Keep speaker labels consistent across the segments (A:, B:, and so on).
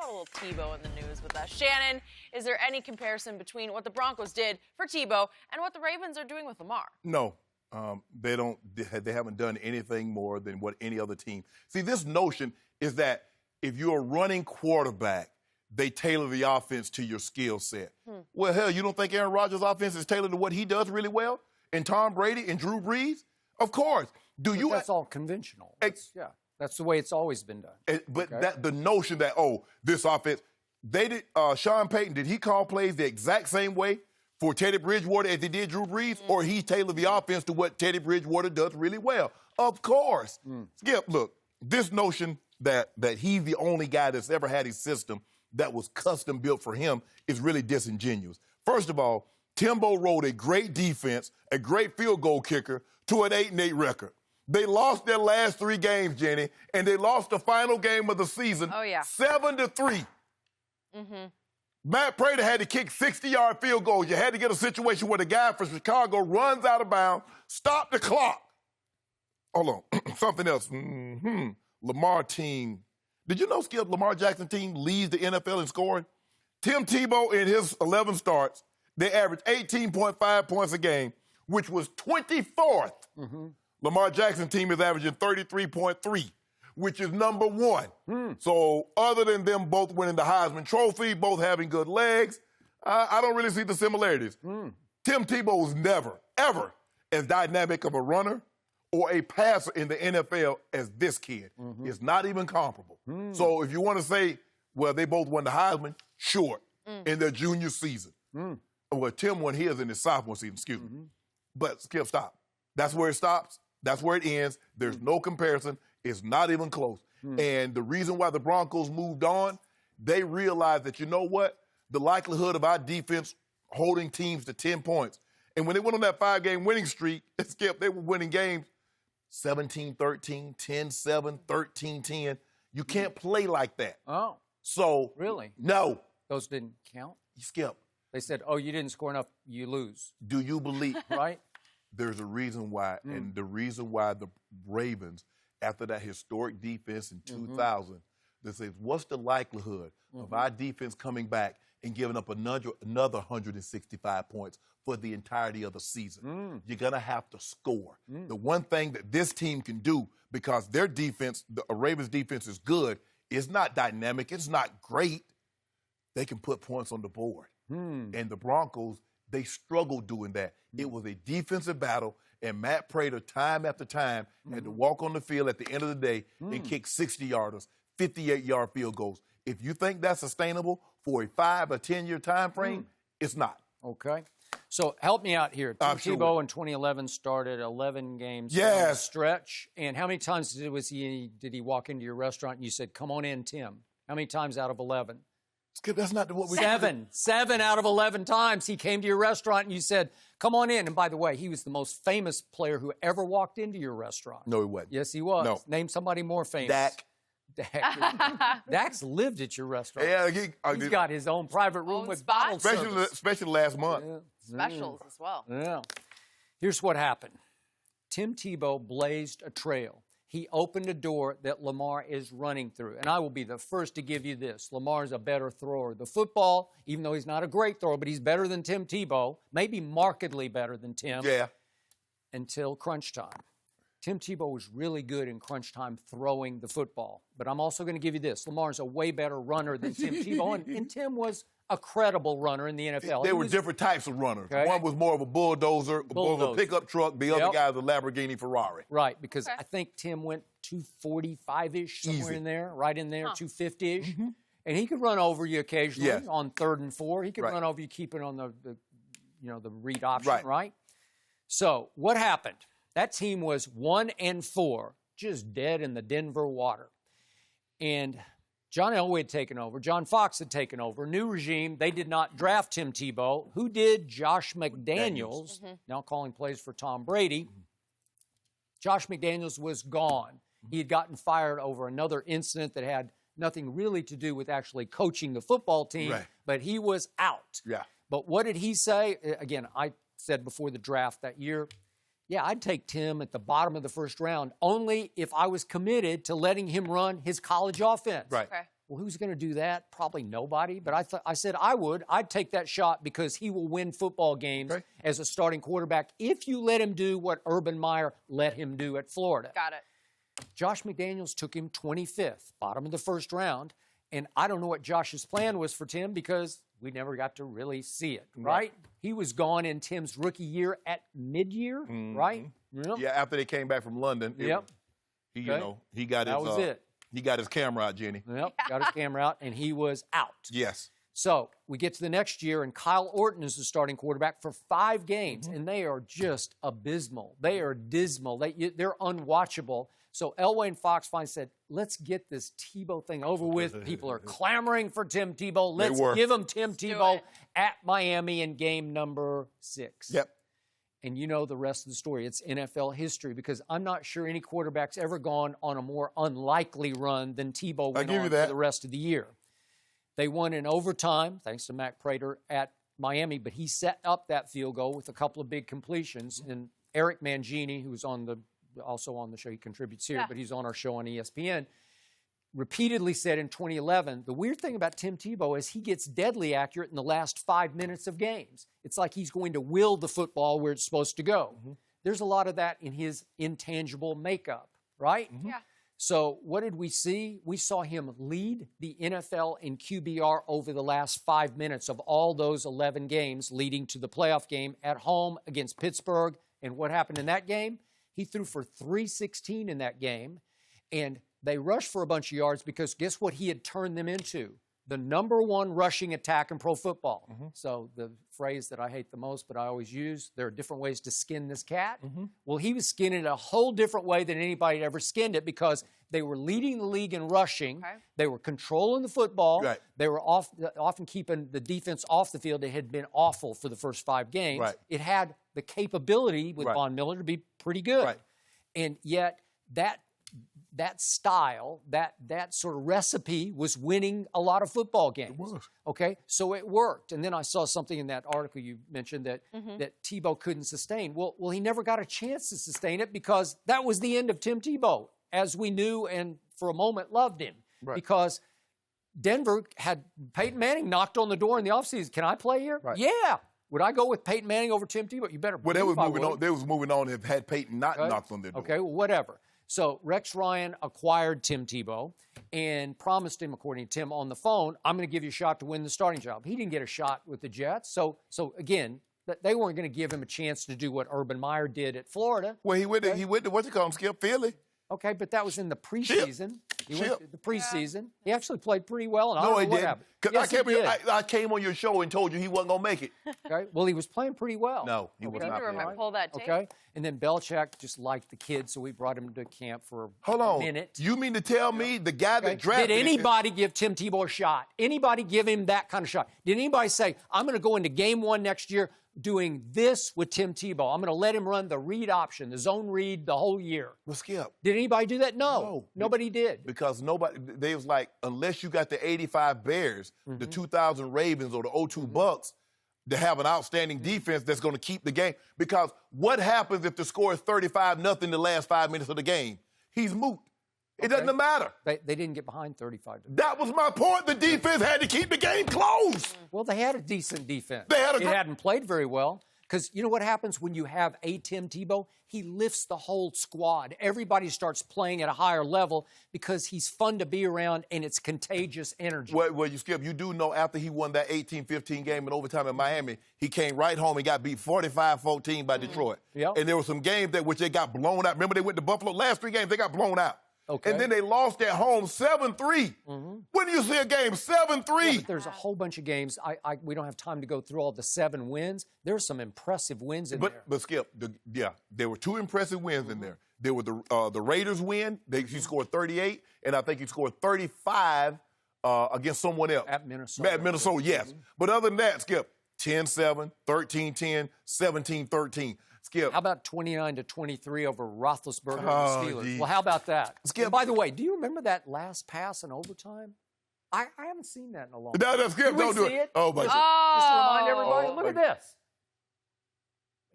A: about a little Tebow in the news with us? Shannon, is there any comparison between what the Broncos did for Tebow and what the Ravens are doing with Lamar?
B: No. They don't. They haven't done anything more than what any other team. See, this notion is that if you're a running quarterback, they tailor the offense to your skill set. Well, hell, you don't think Aaron Rodgers' offense is tailored to what he does really well? And Tom Brady and Drew Brees? Of course.
C: That's all conventional. That's the way it's always been done.
B: But the notion that, this offense, they did. Sean Payton, did he call plays the exact same way for Teddy Bridgewater as he did Drew Brees, or he tailored the offense to what Teddy Bridgewater does really well? Of course. Skip, look, this notion that he's the only guy that's ever had a system that was custom built for him is really disingenuous. First of all, Tebow rode a great defense, a great field goal kicker to an 8-8 record. They lost their last 3 games, Jenny, and they lost the final game of the season 7-3. Matt Prater had to kick 60-yard field goals. You had to get a situation where the guy from Chicago runs out of bounds, stop the clock. Hold on, something else. Lamar team. Did you know, Skip, Lamar Jackson team leads the NFL in scoring? Tim Tebow, in his 11 starts, they averaged 18.5 points a game, which was 24th. Lamar Jackson team is averaging 33.3, which is number 1. So other than them both winning the Heisman Trophy, both having good legs, I don't really see the similarities. Tim Tebow was never, ever as dynamic of a runner or a passer in the NFL as this kid. It's not even comparable. So if you want to say, well, they both won the Heisman, sure, in their junior season. Well, Tim won his in his sophomore season, excuse me. But Skip, stop. That's where it stops. That's where it ends. There's no comparison. It's not even close. And the reason why the Broncos moved on, they realized that, you know what? The likelihood of our defense holding teams to 10 points. And when they went on that 5-game winning streak, Skip, they were winning games 17-13, 10-7, 13-10. You can't play like that.
C: Oh.
B: So.
C: Really?
B: No.
C: Those didn't count?
B: Skip.
C: They said, you didn't score enough, you lose.
B: Do you believe?
C: Right?
B: There's a reason why. And the reason why the Ravens, after that historic defense in 2000, they say, what's the likelihood of our defense coming back and giving up another 165 points for the entirety of the season? You're going to have to score. The one thing that this team can do, because their defense, the Ravens defense is good, it's not dynamic, it's not great, they can put points on the board. And the Broncos, they struggled doing that. It was a defensive battle, and Matt Prater, time after time, had to walk on the field at the end of the day and kick 60-yarders, 58-yard field goals. If you think that's sustainable for a 5 or 10-year time frame, it's not.
C: Okay. So help me out here. Tim Tebow in 2011 started 11 games stretch. And how many times did he walk into your restaurant and you said, come on in, Tim? How many times out of 11?
B: Skip, that's not what we...
C: 7 out of 11 times he came to your restaurant and you said, come on in. And by the way, he was the most famous player who ever walked into your restaurant.
B: No, he wasn't.
C: Yes, he was.
B: No.
C: Name somebody more famous.
B: Dak.
C: Dak's lived at your restaurant.
B: Yeah,
C: he's got his own private room with bottle service.
B: Especially last month.
A: Specials as well.
C: Yeah. Here's what happened. Tim Tebow blazed a trail. He opened a door that Lamar is running through. And I will be the first to give you this. Lamar's a better thrower. The football, even though he's not a great thrower, but he's better than Tim Tebow, maybe markedly better than Tim.
B: Yeah. Until
C: crunch time. Tim Tebow was really good in crunch time throwing the football. But I'm also going to give you this. Lamar's a way better runner than Tim Tebow. And Tim was a credible runner in the NFL.
B: There were different types of runners. Okay. One was more of a bulldozer, more of a pickup truck. The other guy was a Lamborghini Ferrari.
C: Right, because I think Tim went 245-ish, somewhere in there, right in there, 250-ish. And he could run over you occasionally on 3rd and 4. He could run over you, keep it on the read option, right? So what happened? That team was 1-4, just dead in the Denver water. And John Elway had taken over. John Fox had taken over. New regime. They did not draft Tim Tebow. Who did? Josh McDaniels, now calling plays for Tom Brady. Josh McDaniels was gone. He had gotten fired over another incident that had nothing really to do with actually coaching the football team, but he was out. But what did he say? Again, I said before the draft that year, I'd take Tim at the bottom of the first round, only if I was committed to letting him run his college offense. Well, who's going to do that? Probably nobody. But I said I would. I'd take that shot because he will win football games as a starting quarterback if you let him do what Urban Meyer let him do at Florida.
A: Got it.
C: Josh McDaniels took him 25th, bottom of the first round. And I don't know what Josh's plan was for Tim because we never got to really see it, right? He was gone in Tim's rookie year at mid-year, right? Yep.
B: Yeah, after they came back from London. You know, he got
C: that
B: his
C: was it.
B: He got his camera out, Jenny.
C: Yep, got his camera out, and he was out.
B: Yes.
C: So we get to the next year, and Kyle Orton is the starting quarterback for 5 games, and they are just abysmal. They are dismal. They're unwatchable. So Elway and Fox finally said, let's get this Tebow thing over with. People are clamoring for Tim Tebow. Let's give them Tim Tebow at Miami in game number 6.
B: Yep.
C: And you know the rest of the story. It's NFL history because I'm not sure any quarterback's ever gone on a more unlikely run than Tebow went on for the rest of the year. They won in overtime, thanks to Mac Prater at Miami, but he set up that field goal with a couple of big completions. And Eric Mangini, who's also on the show, he contributes here, but he's on our show on ESPN, repeatedly said in 2011, the weird thing about Tim Tebow is he gets deadly accurate in the last 5 minutes of games. It's like he's going to will the football where it's supposed to go. There's a lot of that in his intangible makeup, right?
A: Yeah.
C: So what did we see? We saw him lead the NFL in QBR over the last 5 minutes of all those 11 games leading to the playoff game at home against Pittsburgh. And what happened in that game? He threw for 316 in that game, and they rushed for a bunch of yards because guess what he had turned them into? The #1 rushing attack in pro football. So the phrase that I hate the most, but I always use, there are different ways to skin this cat. Well, he was skinning it a whole different way than anybody had ever skinned it because they were leading the league in rushing. They were controlling the football. They were often keeping the defense off the field. It had been awful for the first 5 games. It had the capability with Von Miller to be pretty good. And yet that style, that sort of recipe was winning a lot of football games. It was. Okay, so it worked. And then I saw something in that article you mentioned that Tebow couldn't sustain. Well, he never got a chance to sustain it because that was the end of Tim Tebow, as we knew and for a moment loved him. Because Denver had Peyton Manning knocked on the door in the offseason. Can I play here? Yeah. Would I go with Peyton Manning over Tim Tebow? You better.
B: Well, they was moving on if had Peyton not knocked on their door.
C: Okay, well, whatever. So Rex Ryan acquired Tim Tebow and promised him, according to Tim on the phone, I'm going to give you a shot to win the starting job. He didn't get a shot with the Jets. So again, they weren't going to give him a chance to do what Urban Meyer did at Florida.
B: Well, he went to what you call him, Skip, Philly.
C: Okay, but that was in the preseason. He went to the preseason. He actually played pretty well. And
B: No,
C: I
B: he didn't.
C: Yes, he did.
B: I came on your show and told you he wasn't going to make it.
C: Okay. Well, he was playing pretty well.
B: No, he was not.
A: Pull that tape.
C: Okay. And then Belichick just liked the kid, so we brought him to camp for
B: Hold
C: a
B: on.
C: minute.
B: You mean to tell me the guy that drafted
C: Did anybody give Tim Tebow a shot? Anybody give him that kind of shot? Did anybody say, I'm going to go into game 1 next year doing this with Tim Tebow? I'm going to let him run the read option, the zone read the whole year.
B: Well, Skip.
C: Did anybody do that? No. Nobody did.
B: Because they was like, unless you got the 85 Bears, the 2000 Ravens, or the 02 Bucks, to have an outstanding defense that's going to keep the game. Because what happens if the score is 35-0 the last 5 minutes of the game? He's moot. It doesn't matter.
C: They didn't get behind 35.
B: That was my point. The defense had to keep the game close.
C: Well, they had a decent defense.
B: It
C: hadn't played very well. Because you know what happens when you have a Tim Tebow? He lifts the whole squad. Everybody starts playing at a higher level because he's fun to be around and it's contagious energy.
B: Well, you Skip, you do know after he won that 18-15 game in overtime in Miami, he came right home and got beat 45-14 by Detroit. And there were some games which they got blown out. Remember they went to Buffalo? Last 3 games, they got blown out.
C: Okay.
B: And then they lost at home 7-3. When do you see a game 7-3?
C: Yeah, but there's a whole bunch of games. We don't have time to go through all the 7 wins. There's some impressive wins in there.
B: But Skip, there were 2 impressive wins in there. There were the Raiders win. He scored 38, and I think he scored 35 against someone else.
C: At Minnesota.
B: At Minnesota, yes. But other than that, Skip, 10-7, 13-10, 17-13. Skip.
C: How about 29-23 over Roethlisberger and the Steelers?
B: Geez.
C: Well, how about that?
B: Skip.
C: And by the way, do you remember that last pass in overtime? I haven't seen that in a long time.
B: No, Skip,
C: Did we
B: don't do
C: see
B: it.
C: it?
B: Oh, my
C: Just to remind everybody, look
B: my
C: at this.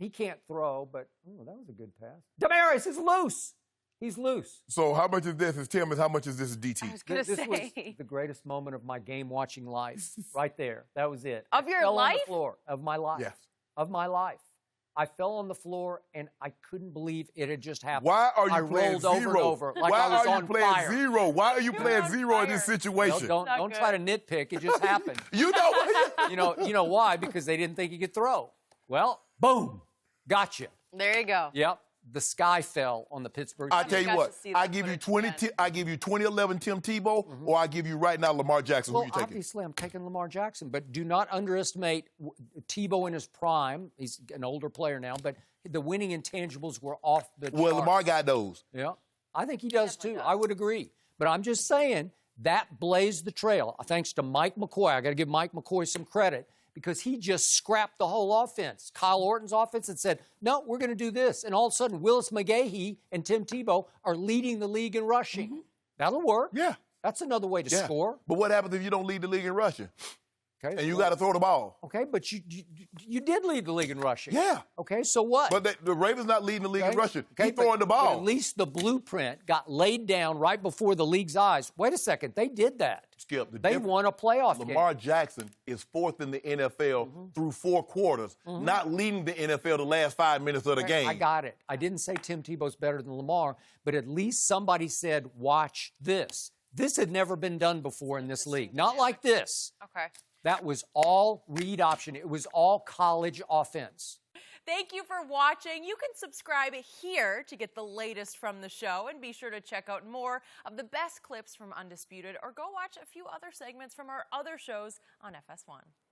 C: He can't throw, but that was a good pass. Damaris is loose. He's loose.
B: So how much of this is Tim and how much is this is DT?
A: I was going to
C: This
A: say.
C: was the greatest moment of my game-watching life. Right there. That was it.
A: Of
C: I
A: your
C: fell
A: life?
C: on the floor. Of my life.
B: Yes.
C: Of my life. I fell on the floor, and I couldn't believe it had just happened.
B: Why are you
C: I
B: playing
C: rolled
B: zero?
C: over and over like
B: Why
C: I was
B: are you
C: on
B: playing
C: fire.
B: zero? Why are you playing
A: on
B: zero in this
A: fire.
B: situation?
C: Well,
A: Not
C: don't try to nitpick. It just happened.
B: You know what?
C: You know why? Because they didn't think he could throw. Well, boom. Gotcha.
A: There you go.
C: Yep. The sky fell on the Pittsburgh
B: I
C: Steelers.
B: tell you
A: got
B: what,
A: to see that
B: I give you
A: footage again.
B: I give you 2011 Tim Tebow, or I give you right now Lamar Jackson.
C: Well,
B: Who you taking?
C: obviously, I'm taking Lamar Jackson, but do not underestimate Tebow in his prime. He's an older player now, but the winning intangibles were off the
B: Well,
C: charts.
B: Lamar got those.
C: Yeah, I think he does too.
A: Definitely does.
C: I would agree. But I'm just saying that blazed the trail. Thanks to Mike McCoy. I got to give Mike McCoy some credit because he just scrapped the whole offense. Kyle Orton's offense and said, no, we're going to do this. And all of a sudden, Willis McGahee and Tim Tebow are leading the league in rushing. That'll work.
B: Yeah.
C: That's another way to
B: Yeah.
C: score.
B: But what happens if you don't lead the league in rushing?
C: Okay,
B: And you
C: well,
B: got to throw the ball.
C: Okay, but you did lead the league in rushing.
B: Yeah.
C: Okay, so what?
B: But the Ravens not leading the league in rushing.
C: Okay,
B: He's throwing the
C: but
B: ball.
C: at least the blueprint got laid down right before the league's eyes. Wait a second, they did that.
B: Skip.
C: They won a playoff
B: Lamar
C: game.
B: Jackson is fourth in the NFL through 4 quarters, not leading the NFL the last 5 minutes of the game.
C: I got it. I didn't say Tim Tebow's better than Lamar, but at least somebody said, watch this. This had never been done before in this league. Not like this.
A: Okay.
C: That was all read option. It was all college offense.
A: Thank you for watching. You can subscribe here to get the latest from the show, and be sure to check out more of the best clips from Undisputed, or go watch a few other segments from our other shows on FS1.